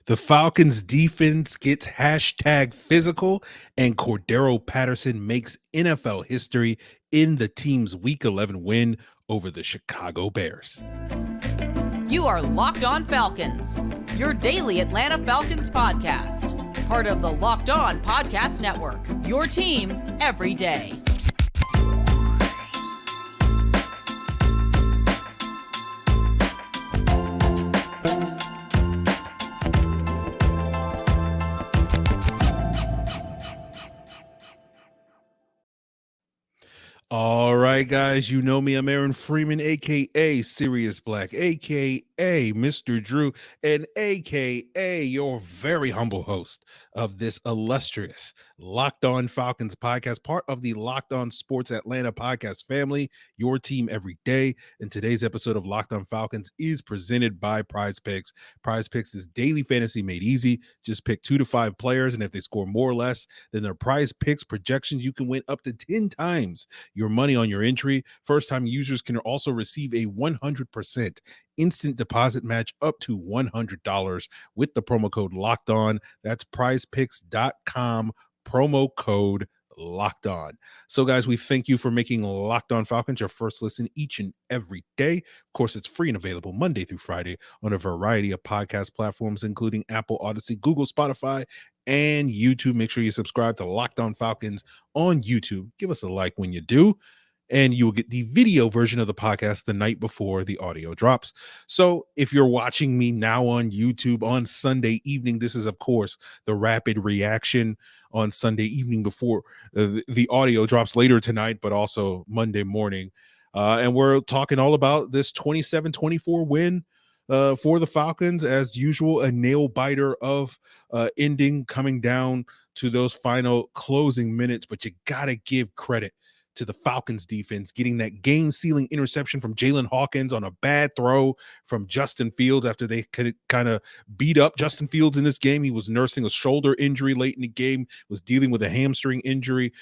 The Falcons defense gets hashtag physical, and Cordarrelle Patterson makes NFL history in the team's Week 11 win over the Chicago Bears. You are Locked On Falcons, your daily Atlanta Falcons podcast. Part of the Locked On Podcast Network, your team every day. All right, guys, you know me. I'm Aaron Freeman, a.k.a. Sirius Black, a.k.a. Mr. Drew, and a.k.a. your very humble host of this illustrious Locked On Falcons podcast, part of the Locked On Sports Atlanta podcast family, your team every day. And today's episode of Locked On Falcons is presented by Prize Picks. Prize Picks is daily fantasy made easy. Just pick 2 to 5 players, and if they score more or less than their Prize Picks projections, you can win up to 10 times your money on your entry. First-time users can also receive a 100% instant deposit match up to $100 with the promo code Locked On. That's prizepicks.com, promo code Locked On. So, guys, we thank you for making Locked On Falcons your first listen each and every day. Of course, it's free and available Monday through Friday on a variety of podcast platforms, including Apple, Odyssey, Google, Spotify, and YouTube. Make sure you subscribe to Locked On Falcons on YouTube. Give us a like when you do, and you will get the video version of the podcast the night before the audio drops. So if you're watching me now on YouTube on Sunday evening, this is, of course, the rapid reaction on Sunday evening before the audio drops later tonight, but also Monday morning. And we're talking all about this 27-24 win for the Falcons. As usual, a nail biter of ending coming down to those final closing minutes, but you got to give credit to the Falcons defense, getting that game-sealing interception from Jalen Hawkins on a bad throw from Justin Fields after they could kind of beat up Justin Fields in this game. He was nursing a shoulder injury late in the game, was dealing with a hamstring injury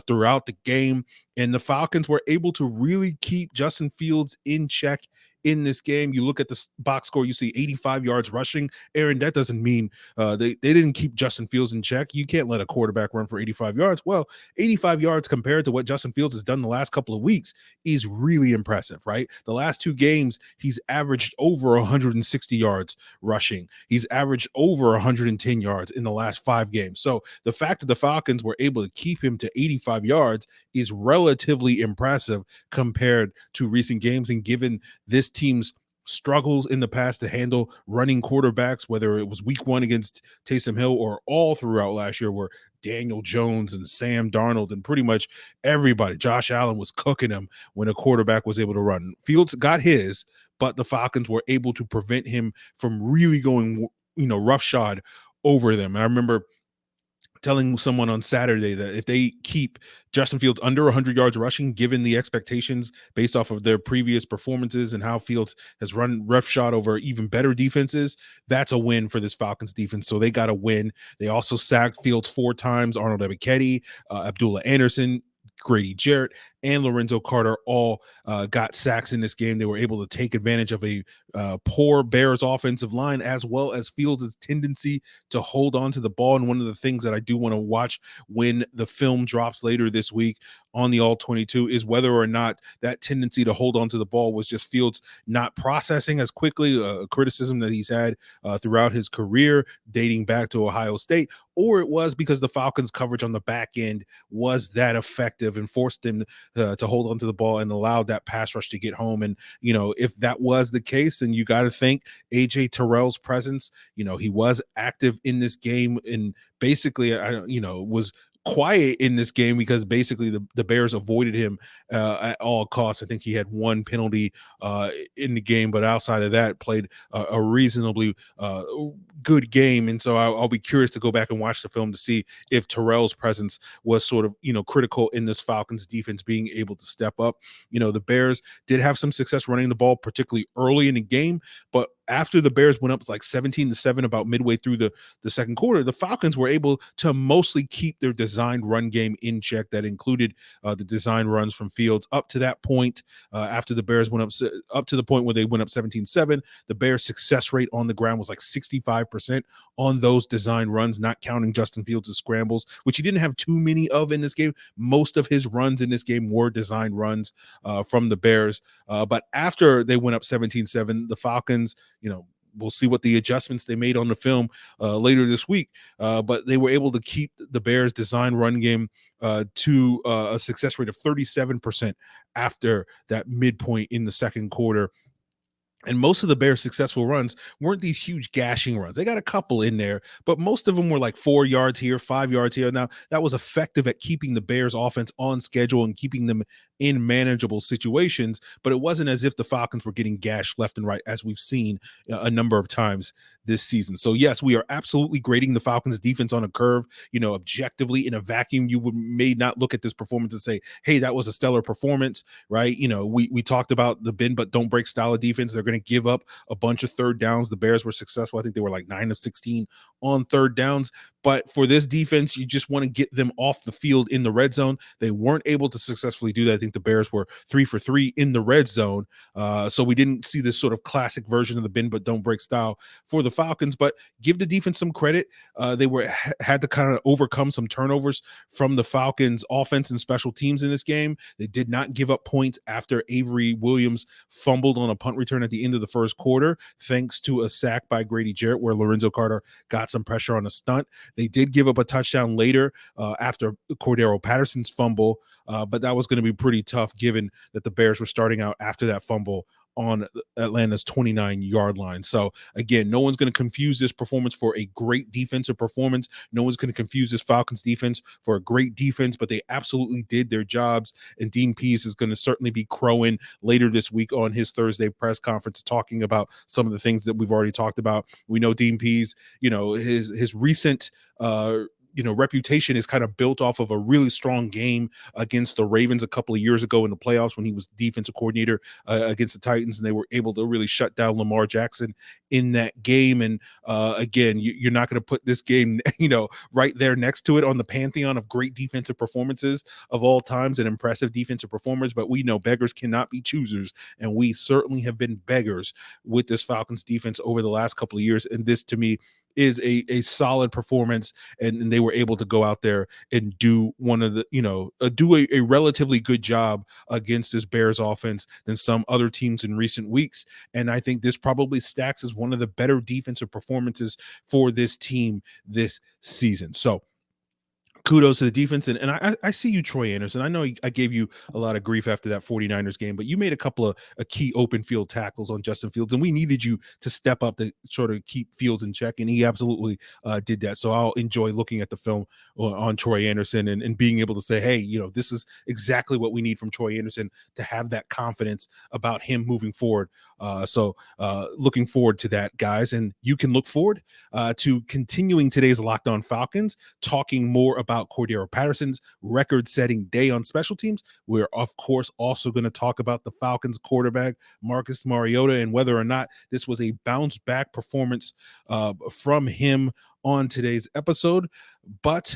throughout the game, and the Falcons were able to really keep Justin Fields in check in this game. You look at the box score, you see 85 yards rushing. Aaron, that doesn't mean they didn't keep Justin Fields in check. You can't let a quarterback run for 85 yards. Well, 85 yards compared to what Justin Fields has done the last couple of weeks is really impressive, right? The last 2 games, he's averaged over 160 yards rushing. He's averaged over 110 yards in the last 5 games. So the fact that the Falcons were able to keep him to 85 yards is relatively impressive compared to recent games, and given this team's struggles in the past to handle running quarterbacks, whether it was week 1 against Taysom Hill or all throughout last year where Daniel Jones and Sam Darnold and pretty much everybody, Josh Allen, was cooking him when a quarterback was able to run. Fields got his, but the Falcons were able to prevent him from really going, roughshod over them. And I remember telling someone on Saturday that if they keep Justin Fields under 100 yards rushing, given the expectations based off of their previous performances and how Fields has run roughshod over even better defenses, that's a win for this Falcons defense. So they got to win. They also sacked Fields 4 times. Arnold Ebiketie, Abdullah Anderson, Grady Jarrett, and Lorenzo Carter all got sacks in this game. They were able to take advantage of a poor Bears offensive line, as well as Fields' tendency to hold on to the ball. And one of the things that I do want to watch when the film drops later this week on the All-22 is whether or not that tendency to hold on to the ball was just Fields not processing as quickly, a criticism that he's had throughout his career dating back to Ohio State, or it was because the Falcons' coverage on the back end was that effective and forced them to hold on to the ball and allowed that pass rush to get home. And, if that was the case, then you got to think AJ Terrell's presence, he was active in this game and basically, was quiet in this game because basically the Bears avoided him at all costs. I think he had 1 penalty in the game, but outside of that, played a reasonably good game. And so I'll be curious to go back and watch the film to see if Terrell's presence was sort of, critical in this Falcons defense being able to step up. The Bears did have some success running the ball, particularly early in the game, but after the Bears went up like 17-7 about midway through the second quarter, the Falcons were able to mostly keep their designed run game in check. That included the design runs from Fields up to that point. After the Bears went up to the point where they went up 17-7, the Bears success rate on the ground was like 65% on those design runs, not counting Justin Fields' scrambles, which he didn't have too many of in this game. Most of his runs in this game were design runs from the Bears. But after they went up 17-7, the Falcons, we'll see what the adjustments they made on the film later this week. But they were able to keep the Bears' design run game to a success rate of 37% after that midpoint in the second quarter. And most of the Bears' successful runs weren't these huge gashing runs. They got a couple in there, but most of them were like 4 yards here, 5 yards here. Now, that was effective at keeping the Bears' offense on schedule and keeping them in manageable situations, but it wasn't as if the Falcons were getting gashed left and right, as we've seen a number of times this season. So, yes, we are absolutely grading the Falcons' defense on a curve. Objectively, in a vacuum, you may not look at this performance and say, hey, that was a stellar performance, right? We talked about the bend but don't break style of defense. They're going to give up a bunch of third downs. The Bears were successful. I think they were like 9 of 16 on third downs. But for this defense, you just want to get them off the field in the red zone. They weren't able to successfully do that. I think the Bears were 3 for 3 in the red zone. So we didn't see this sort of classic version of the bend but don't break style for the Falcons. But give the defense some credit. They had to kind of overcome some turnovers from the Falcons' offense and special teams in this game. They did not give up points after Avery Williams fumbled on a punt return at the end of the first quarter, thanks to a sack by Grady Jarrett where Lorenzo Carter got some pressure on a stunt. They did give up a touchdown later after Cordarrelle Patterson's fumble, but that was going to be pretty tough given that the Bears were starting out after that fumble on Atlanta's 29-yard line. So again, no one's going to confuse this performance for a great defensive performance. No one's going to confuse this Falcons defense for a great defense, but they absolutely did their jobs. And Dean Pease is going to certainly be crowing later this week on his Thursday press conference, talking about some of the things that we've already talked about. We know Dean Pease, his recent reputation is kind of built off of a really strong game against the Ravens a couple of years ago in the playoffs when he was defensive coordinator against the Titans, and they were able to really shut down Lamar Jackson in that game. And again, you're not going to put this game, right there next to it on the pantheon of great defensive performances of all times and impressive defensive performers, but we know beggars cannot be choosers, and we certainly have been beggars with this Falcons defense over the last couple of years. And this, to me, is a solid performance, and they were able to go out there and do one of the, do a relatively good job against this Bears offense than some other teams in recent weeks. And I think this probably stacks as one of the better defensive performances for this team this season. So kudos to the defense. And I see you, Troy Anderson. I know I gave you a lot of grief after that 49ers game, but you made a couple of key open field tackles on Justin Fields, and we needed you to step up to sort of keep Fields in check, and he absolutely did that. So I'll enjoy looking at the film on Troy Anderson and being able to say, hey, this is exactly what we need from Troy Anderson to have that confidence about him moving forward. So looking forward to that, guys. And you can look forward to continuing today's Locked On Falcons, talking more about Cordarrelle Patterson's record-setting day on special teams. We're, of course, also going to talk about the Falcons quarterback, Marcus Mariota, and whether or not this was a bounce-back performance from him on today's episode. But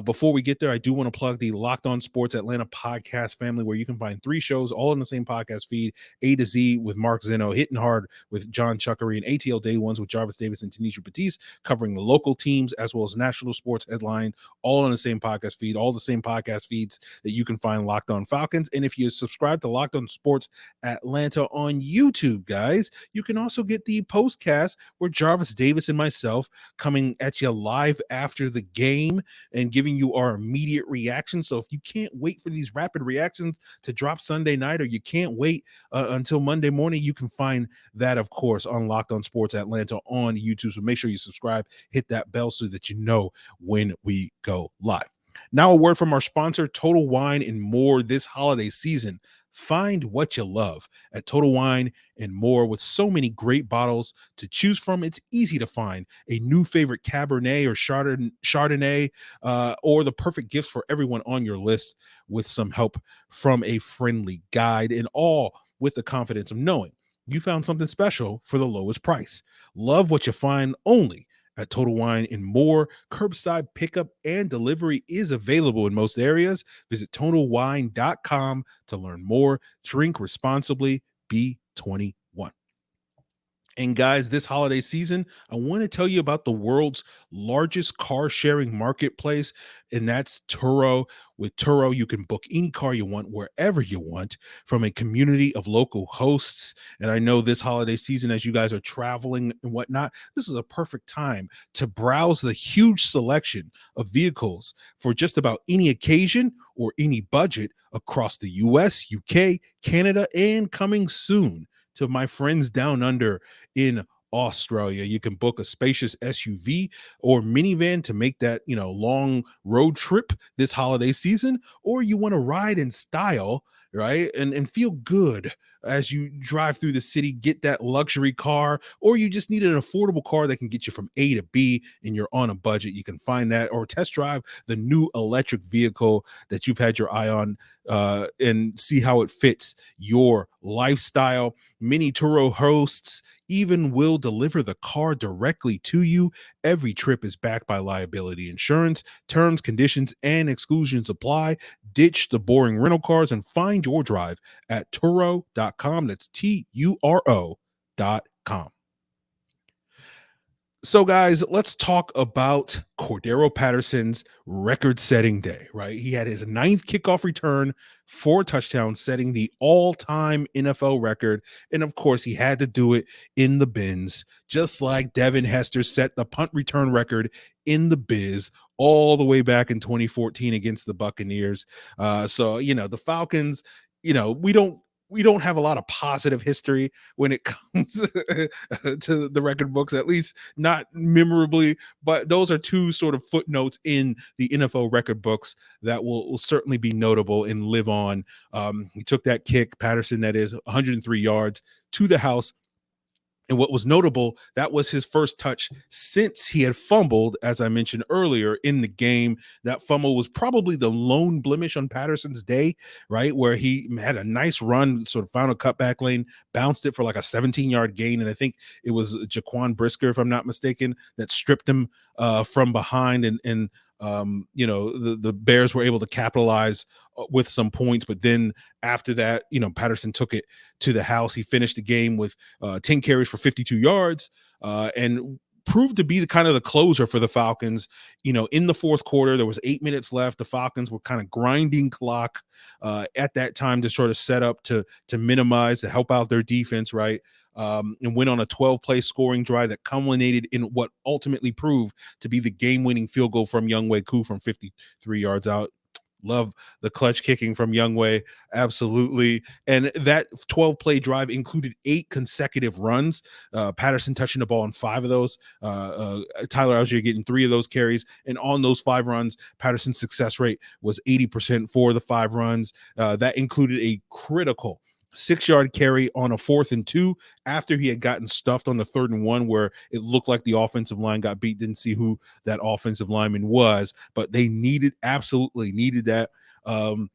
before we get there, I do want to plug the Locked On Sports Atlanta podcast family, where you can find 3 shows all in the same podcast feed: A to Z with Mark Zeno, Hitting Hard with John Chuckery, and ATL Day Ones with Jarvis Davis and Tanisha Batiste, covering the local teams as well as national sports headline, all on the same podcast feed, all the same podcast feeds that you can find Locked On Falcons. And if you subscribe to Locked On Sports Atlanta on YouTube, guys, you can also get the postcast where Jarvis Davis and myself coming at you live after the game and giving you our immediate reaction. So if you can't wait for these rapid reactions to drop Sunday night, or you can't wait until Monday morning, you can find that, of course, on Locked On Sports Atlanta on YouTube. So make sure you subscribe, hit that bell so that you know when we go live. Now, a word from our sponsor, Total Wine and More. This holiday season, find what you love at Total Wine and More. With so many great bottles to choose from, it's easy to find a new favorite Cabernet or Chardonnay, or the perfect gifts for everyone on your list, with some help from a friendly guide, and all with the confidence of knowing you found something special for the lowest price. Love what you find only at Total Wine and More. Curbside pickup and delivery is available in most areas. Visit TotalWine.com to learn more. Drink responsibly. Be 21. And guys, this holiday season, I want to tell you about the world's largest car sharing marketplace, and that's Turo. With Turo, you can book any car you want wherever you want from a community of local hosts. And I know this holiday season, as you guys are traveling and whatnot, this is a perfect time to browse the huge selection of vehicles for just about any occasion or any budget across the US, UK, Canada, and coming soon to my friends down under in Australia. You can book a spacious SUV or minivan to make that, long road trip this holiday season, or you want to ride in style, right? And feel good as you drive through the city, get that luxury car, or you just need an affordable car that can get you from A to B and you're on a budget. You can find that or test drive the new electric vehicle that you've had your eye on and see how it fits your lifestyle. Many Turo hosts even will deliver the car directly to you. Every trip is backed by liability insurance. Terms, conditions, and exclusions apply. Ditch the boring rental cars and find your drive at Turo.com. That's Turo.com. So, guys, let's talk about Cordarrelle Patterson's record-setting day, right? He had his 9th kickoff return, 4 touchdowns, setting the all-time NFL record. And, of course, he had to do it in the bins, just like Devin Hester set the punt return record in the biz all the way back in 2014 against the Buccaneers. So, the Falcons, we don't have a lot of positive history when it comes to the record books, at least not memorably, but those are 2 sort of footnotes in the NFL record books that will certainly be notable and live on. He took that kick, Patterson, that is 103 yards to the house. And what was notable, that was his first touch since he had fumbled, as I mentioned earlier, in the game. That fumble was probably the lone blemish on Patterson's day, right? Where he had a nice run, sort of found a cutback lane, bounced it for like a 17-yard gain. And I think it was Jaquan Brisker, if I'm not mistaken, that stripped him from behind. And the Bears were able to capitalize with some points, but then after that, Patterson took it to the house. He finished the game with 10 carries for 52 yards and proved to be the closer for the Falcons. In the fourth quarter, there was 8 minutes left. The Falcons were kind of grinding clock at that time to sort of set up to minimize, to help out their defense, right? And went on a 12-play scoring drive that culminated in what ultimately proved to be the game-winning field goal from Younghoe Koo from 53 yards out. Love the clutch kicking from Younghoe, absolutely. And that 12-play drive included 8 consecutive runs. Patterson touching the ball on 5 of those. Tyler Allgeier getting 3 of those carries. And on those 5 runs, Patterson's success rate was 80% for the 5 runs. That included a critical 6-yard carry on a 4th and 2 after he had gotten stuffed on the 3rd and 1, where it looked like the offensive line got beat. Didn't see who that offensive lineman was, but they absolutely needed that. And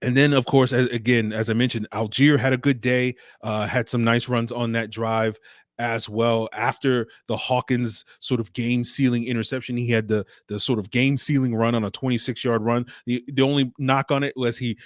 then, of course, as I mentioned, Allgeier had a good day, had some nice runs on that drive as well. After the Hawkins sort of game-sealing interception, he had the sort of game-sealing run on a 26-yard run. The only knock on it was he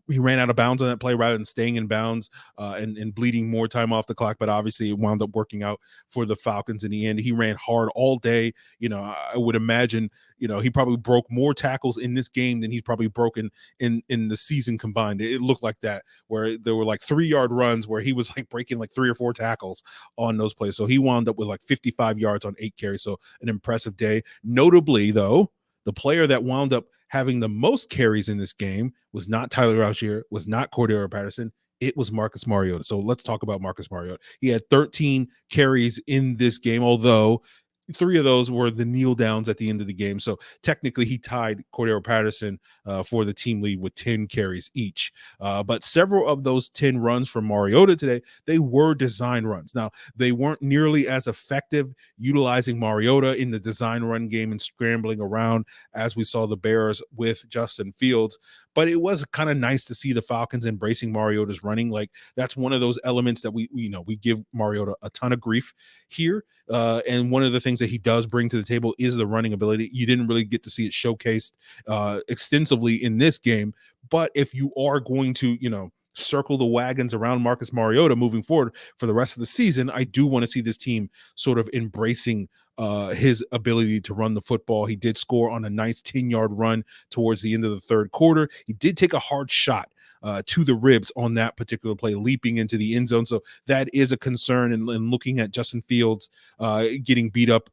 ran out of bounds on that play rather than staying in bounds and bleeding more time off the clock. But obviously, it wound up working out for the Falcons in the end. He ran hard all day. I would imagine he probably broke more tackles in this game than he's probably broken in the season combined. It looked like that, where there were like 3-yard runs where he was like breaking like 3 or 4 tackles on those plays. So he wound up with like 55 yards on 8 carries. So an impressive day. Notably, though, the player that wound up having the most carries in this game was not Tyler Allgeier, was not Cordarrelle Patterson. It was Marcus Mariota. So let's talk about Marcus Mariota. He had 13 carries in this game, although 3 of those were the kneel downs at the end of the game. So technically he tied Cordarrelle Patterson for the team lead with 10 carries each. But several of those 10 runs from Mariota today, they were design runs. Now, they weren't nearly as effective utilizing Mariota in the design run game and scrambling around as we saw the Bears with Justin Fields. but it was kind of nice to see the Falcons embracing Mariota's running. Like that's one of those elements that we give Mariota a ton of grief here. And one of the things that he does bring to the table is the running ability. You didn't really get to see it showcased extensively in this game, but if you are going to, circle the wagons around Marcus Mariota moving forward for the rest of the season, I do want to see this team sort of embracing his ability to run the football. He did score on a nice 10-yard run towards the end of the third quarter. He did take a hard shot to the ribs on that particular play, leaping into the end zone. So that is a concern. And looking at Justin Fields getting beat up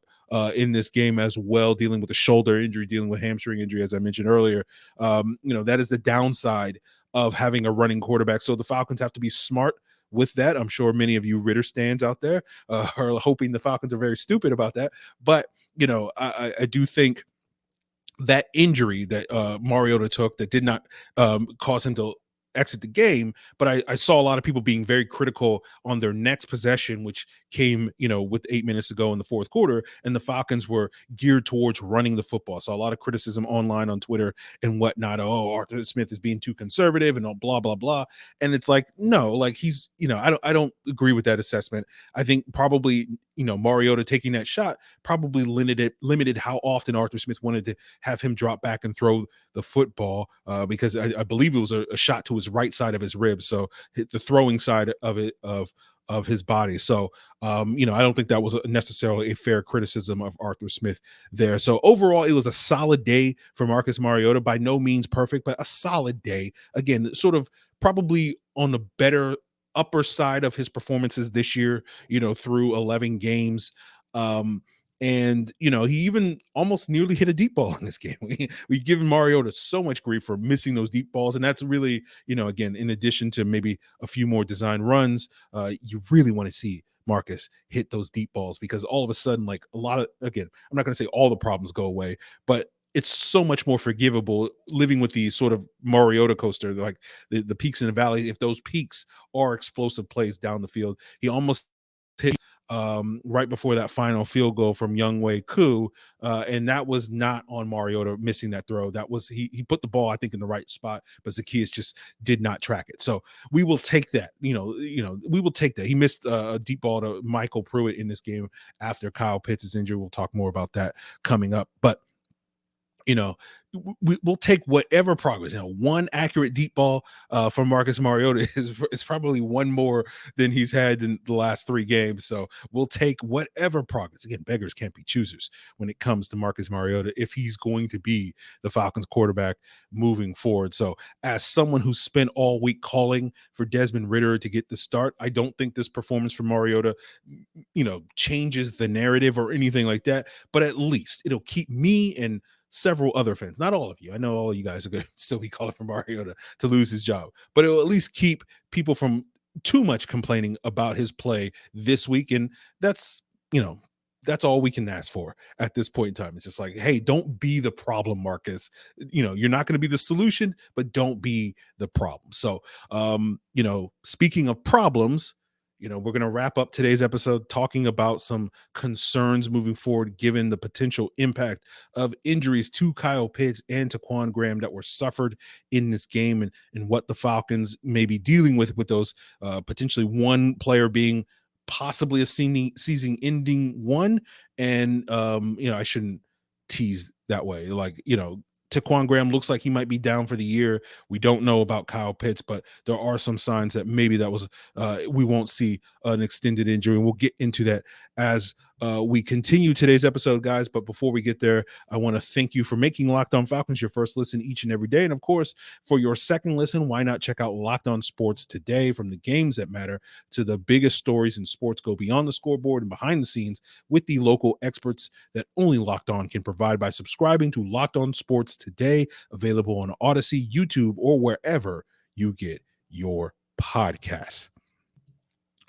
in this game as well, dealing with a shoulder injury, dealing with hamstring injury, as I mentioned earlier, that is the downside of having a running quarterback. So the Falcons have to be smart with that. I'm sure many of you Ritter stands out there are hoping the Falcons are very stupid about that. But, I do think that injury that Mariota took that did not cause him to exit the game, but I saw a lot of people being very critical on their next possession, which came, with 8 minutes to go in the fourth quarter, and the Falcons were geared towards running the football. So a lot of criticism online on Twitter and whatnot. Oh, Arthur Smith is being too conservative and blah, blah, blah. And it's like, no, like he's, I don't agree with that assessment. I think probably, Mariota taking that shot probably limited how often Arthur Smith wanted to have him drop back and throw the football because I believe it was a shot to his right side of his ribs. So the throwing side of it, of his body. So, I don't think that was necessarily a fair criticism of Arthur Smith there. So overall, it was a solid day for Marcus Mariota. By no means perfect, but a solid day. Again, sort of probably on the better upper side of his performances this year, through 11 games. And, he even almost nearly hit a deep ball in this game. We've given Mariota so much grief for missing those deep balls. And that's really, again, in addition to maybe a few more design runs, you really want to see Marcus hit those deep balls, because all of a sudden, like I'm not going to say all the problems go away, but it's so much more forgivable living with the sort of Mariota coaster, like the peaks and the valleys. If those peaks are explosive plays down the field, he almost hit right before that final field goal from Younghoe Koo, and that was not on Mariota missing that throw. That was he put the ball, I think, in the right spot, but Zacchaeus just did not track it. So we will take that. We will take that. He missed a deep ball to Michael Pruitt in this game after Kyle Pitts' injury. We'll talk more about that coming up, but we'll take whatever progress. One accurate deep ball from Marcus Mariota is probably one more than he's had in the last 3 games. So we'll take whatever progress. Again, beggars can't be choosers when it comes to Marcus Mariota if he's going to be the Falcons quarterback moving forward. So as someone who spent all week calling for Desmond Ridder to get the start, I don't think this performance from Mariota, changes the narrative or anything like that, but at least it'll keep me and several other fans, not all of you, I know all of you guys are going to still be calling for Mariota to lose his job, but it will at least keep people from too much complaining about his play this week. And that's all we can ask for at this point in time. It's just like, hey, don't be the problem, Marcus. You're not going to be the solution, but don't be the problem. So, speaking of problems, we're going to wrap up today's episode talking about some concerns moving forward, given the potential impact of injuries to Kyle Pitts and Taquan Graham that were suffered in this game, and what the Falcons may be dealing with those potentially one player being possibly a season-ending one. And, I shouldn't tease that way. Like, Taquan Graham looks like he might be down for the year. We don't know about Kyle Pitts, but there are some signs that maybe that was we won't see an extended injury, and we'll get into that as we continue today's episode, guys. But before we get there, I want to thank you for making Locked On Falcons your first listen each and every day. And of course, for your second listen, why not check out Locked On Sports Today? From the games that matter to the biggest stories in sports, go beyond the scoreboard and behind the scenes with the local experts that only Locked On can provide, by subscribing to Locked On Sports Today, available on Odyssey, YouTube, or wherever you get your podcasts.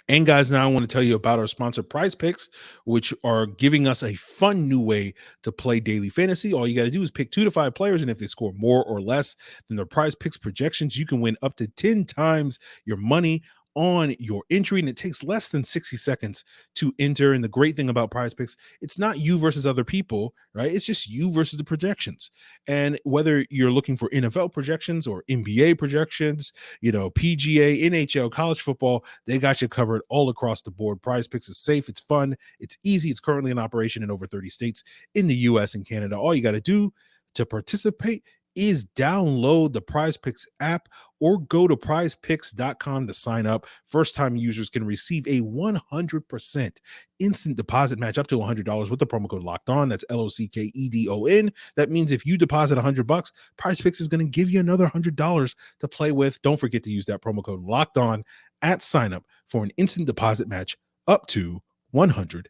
And guys, now I want to tell you about our sponsor, Prize Picks, which are giving us a fun new way to play daily fantasy. All you got to do is pick 2 to 5 players, and if they score more or less than their Prize Picks projections, you can win up to 10 times your money on your entry, and it takes less than 60 seconds to enter. And the great thing about Prize Picks, it's not you versus other people, right? It's just you versus the projections. And whether you're looking for NFL projections or NBA projections, PGA, NHL, college football, they got you covered all across the board. Prize Picks is safe, it's fun, it's easy. It's currently in operation in over 30 states in the US and Canada. All you got to do to participate is download the Prize Picks app or go to prizepicks.com to sign up. First-time users can receive a 100% instant deposit match up to $100 with the promo code Locked On. That's LOCKEDON. That means if you deposit $100, Prize Picks is going to give you another $100 to play with. Don't forget to use that promo code Locked On at sign up for an instant deposit match up to $100.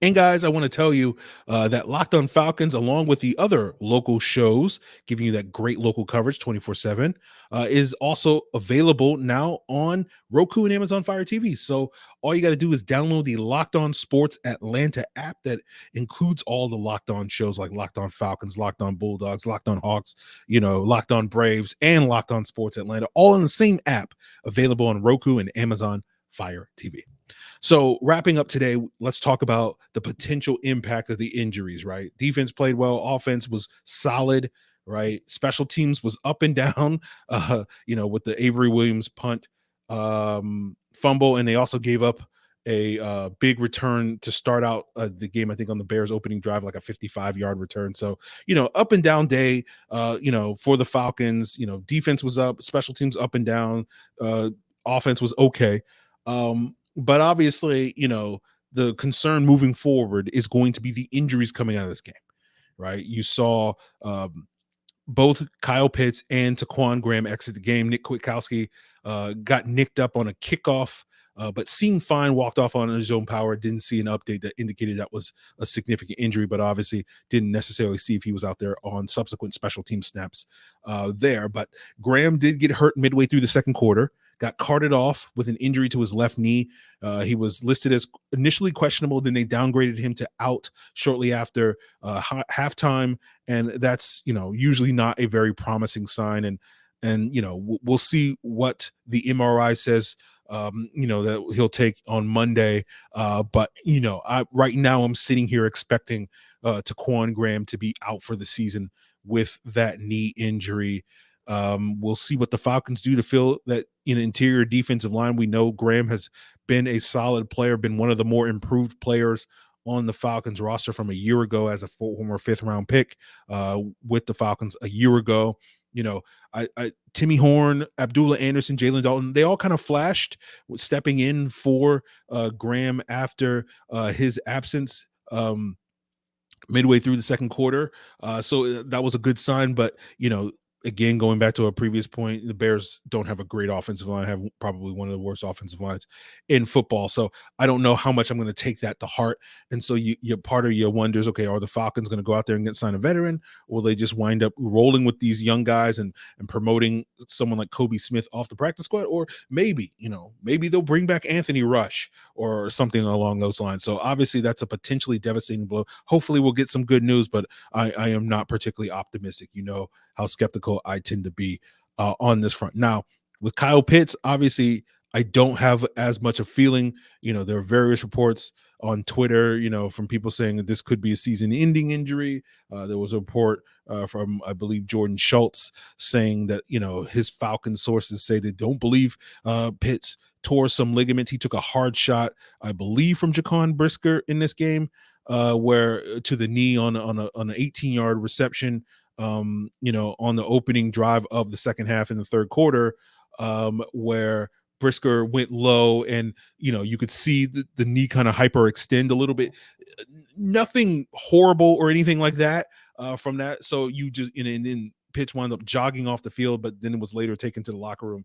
And guys, I want to tell you that Locked On Falcons, along with the other local shows, giving you that great local coverage 24/7, is also available now on Roku and Amazon Fire TV. So all you got to do is download the Locked On Sports Atlanta app that includes all the Locked On shows like Locked On Falcons, Locked On Bulldogs, Locked On Hawks, Locked On Braves, and Locked On Sports Atlanta, all in the same app, available on Roku and Amazon Fire TV. So wrapping up today, let's talk about the potential impact of the injuries, right? Defense played well. Offense was solid, right? Special teams was up and down, with the Avery Williams punt fumble. And they also gave up a big return to start out the game, I think on the Bears opening drive, like a 55-yard return. So, up and down day, for the Falcons. Defense was up, special teams up and down, offense was okay. But obviously, the concern moving forward is going to be the injuries coming out of this game, right? You saw both Kyle Pitts and Taquan Graham exit the game. Nick Kwiatkowski got nicked up on a kickoff, but seemed fine, walked off on his own power. Didn't see an update that indicated that was a significant injury, but obviously didn't necessarily see if he was out there on subsequent special team snaps there. But Graham did get hurt midway through the second quarter. Got carted off with an injury to his left knee. He was listed as initially questionable. Then they downgraded him to out shortly after halftime. And that's, usually not a very promising sign. And we'll see what the MRI says, that he'll take on Monday. But right now I'm sitting here expecting Taquan Graham to be out for the season with that knee injury. We'll see what the Falcons do to fill that interior defensive line. We know Graham has been a solid player, been one of the more improved players on the Falcons roster from a year ago as a former 5th-round pick with the Falcons a year ago. Timmy Horn, Abdullah Anderson, Jalen Dalton, they all kind of flashed stepping in for Graham after his absence midway through the second quarter. So that was a good sign, but again, going back to a previous point, the Bears don't have a great offensive line, have probably one of the worst offensive lines in football. So I don't know how much I'm going to take that to heart. And so you part of you wonders, okay, are the Falcons going to go out there and get signed a veteran? Or will they just wind up rolling with these young guys and promoting someone like Kobe Smith off the practice squad? Or maybe they'll bring back Anthony Rush or something along those lines. So obviously that's a potentially devastating blow. Hopefully we'll get some good news, but I am not particularly optimistic. How skeptical I tend to be on this front. Now, with Kyle Pitts, obviously, I don't have as much a feeling. There are various reports on Twitter, from people saying that this could be a season-ending injury. There was a report from, I believe, Jordan Schultz saying that, his Falcons sources say they don't believe Pitts tore some ligaments. He took a hard shot, I believe, from Jaquan Brisker in this game, where to the knee on an 18-yard reception. On the opening drive of the second half in the third quarter, where Brisker went low and, you could see the knee kind of hyperextend a little bit. Nothing horrible or anything like that from that. So you just, and then Pitts wound up jogging off the field, but then it was later taken to the locker room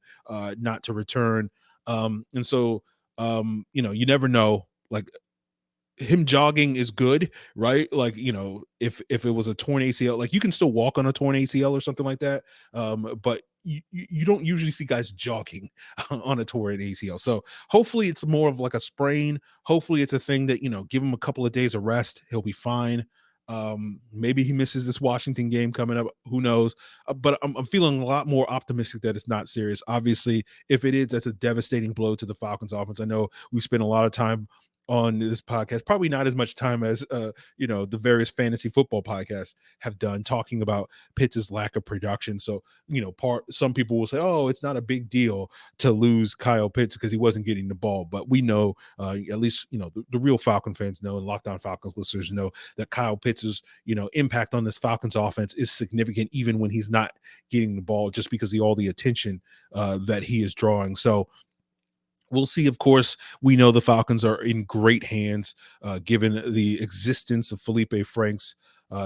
not to return. And so, you never know, like, him jogging is good, right? Like, if it was a torn ACL, like, you can still walk on a torn ACL or something like that. But you don't usually see guys jogging on a torn ACL. So hopefully it's more of like a sprain. Hopefully it's a thing that, give him a couple of days of rest. He'll be fine. Maybe he misses this Washington game coming up. Who knows? But I'm feeling a lot more optimistic that it's not serious. Obviously, if it is, that's a devastating blow to the Falcons offense. I know we spent a lot of time on this podcast, probably not as much time as the various fantasy football podcasts have done, talking about Pitts' lack of production. So some people will say, oh, it's not a big deal to lose Kyle Pitts because he wasn't getting the ball. But we know, at least the real Falcon fans know, and Locked On Falcons listeners know, that Kyle Pitts' impact on this Falcons offense is significant, even when he's not getting the ball, just because of all the attention that he is drawing. So we'll see. Of course, we know the Falcons are in great hands, given the existence of Felipe Franks.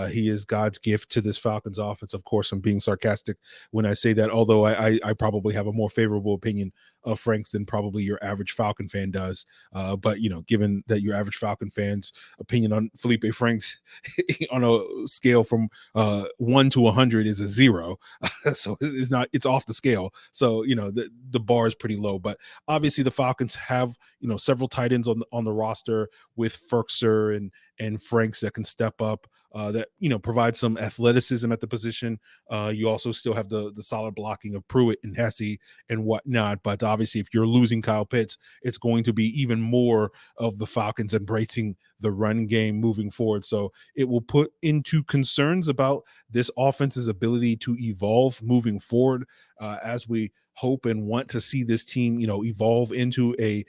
He is God's gift to this Falcons offense. Of course, I'm being sarcastic when I say that, although I probably have a more favorable opinion of Franks than probably your average Falcon fan does. But, given that your average Falcon fan's opinion on Felipe Franks on a scale from 1 to 100 is a 0. So it's off the scale. So, the bar is pretty low. But obviously the Falcons have, several tight ends on the roster with Ferkser and Franks that can step up, that provide some athleticism at the position. You also still have the solid blocking of Pruitt and Hesse and whatnot. But obviously, if you're losing Kyle Pitts, it's going to be even more of the Falcons embracing the run game moving forward. So it will put into concerns about this offense's ability to evolve moving forward, as we hope and want to see this team, evolve into a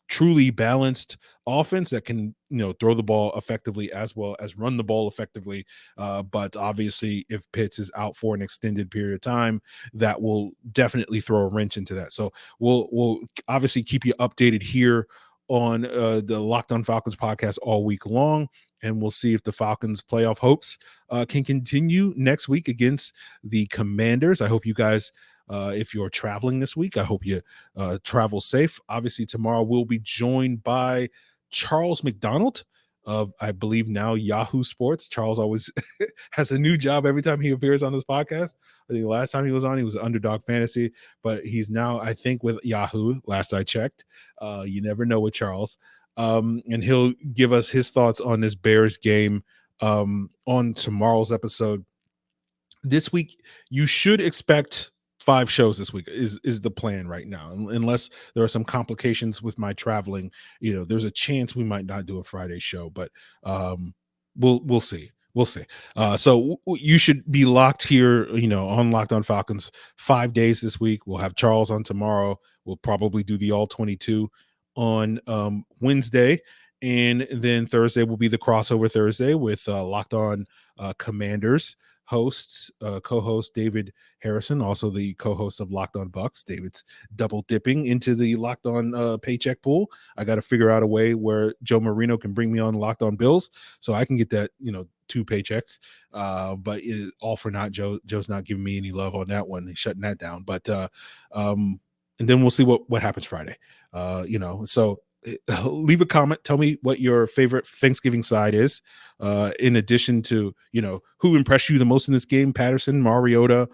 truly balanced offense that can throw the ball effectively as well as run the ball effectively. But obviously, if Pitts is out for an extended period of time, that will definitely throw a wrench into that. So we'll obviously keep you updated here on the Locked On Falcons podcast all week long, and we'll see if the Falcons playoff hopes can continue next week against the Commanders. I hope you guys, if you're traveling this week, I hope you travel safe. Obviously, tomorrow we'll be joined by Charles McDonald of, I believe, now Yahoo Sports. Charles always has a new job every time he appears on this podcast. I think the last time he was on, he was Underdog Fantasy, but he's now, I think, with Yahoo, last I checked. You never know with Charles. And he'll give us his thoughts on this Bears game on tomorrow's episode. This week, you should expect 5 shows this week is the plan right now, unless there are some complications with my traveling. There's a chance we might not do a Friday show, but we'll see. So you should be locked here, on Locked On Falcons 5 days this week. We'll have Charles on tomorrow. We'll probably do the all 22 on Wednesday, and then Thursday will be the crossover Thursday with Locked On Commanders hosts, co-host David Harrison, also the co-host of Locked On Bucks. David's double dipping into the Locked On paycheck pool. I got to figure out a way where Joe Marino can bring me on Locked On Bills so I can get that 2 paychecks, but all for naught. Joe's not giving me any love on that one. He's shutting that down. But and then we'll see what happens Friday. So leave a comment. Tell me what your favorite Thanksgiving side is. In addition to, who impressed you the most in this game: Patterson, Mariota,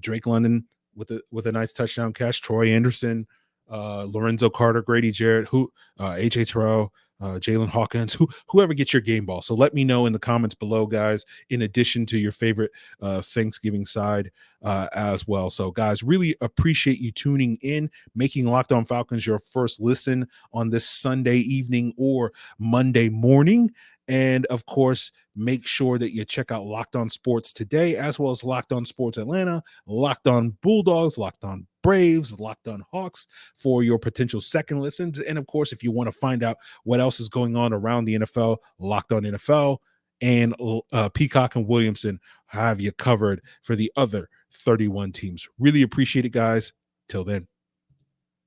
Drake London with a nice touchdown catch, Troy Anderson, Lorenzo Carter, Grady Jarrett, AJ Terrell, Jalen Hawkins, whoever gets your game ball. So let me know in the comments below, guys, in addition to your favorite Thanksgiving side as well. So, guys, really appreciate you tuning in, making Locked On Falcons your first listen on this Sunday evening or Monday morning. And of course, make sure that you check out Locked On Sports Today, as well as Locked On Sports Atlanta, Locked On Bulldogs, Locked On Braves, Locked On Hawks for your potential second listens. And of course, if you want to find out what else is going on around the NFL, Locked On NFL and Peacock and Williamson have you covered for the other 31 teams. Really appreciate it, guys. Till then.